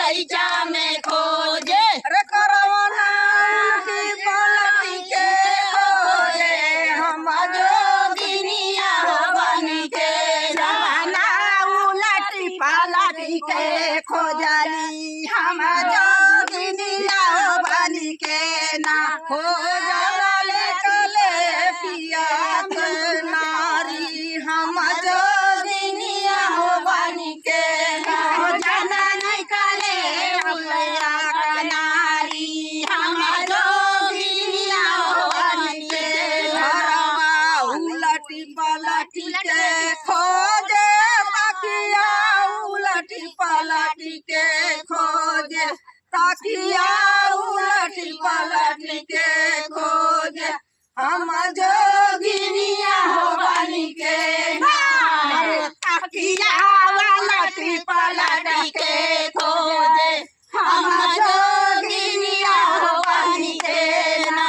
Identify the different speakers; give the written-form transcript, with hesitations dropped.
Speaker 1: बगीचा में खोजे
Speaker 2: अरे करवना उलटी पलटी के खोजे हम
Speaker 1: जोगिनिया हो बनी के
Speaker 2: जमाना उलटी पलटी के खोजली हम जोगिनिया हो बनी के ना हो जले कले पिया नारी हम जोगिनिया हो बनी के
Speaker 1: हो जाना निकले हुआ कनारी हम जोगिनिया हो बनी के
Speaker 2: घरवा उलटी पलटी के खोजे तकिया उलटी पलटी के खोजे तकिया उलटी पलटी के खोजे हम जोगिनिया हो बनी के तकिया उलटी पलटी के खोजे
Speaker 1: हम जोगिनिया हो बनी के ना।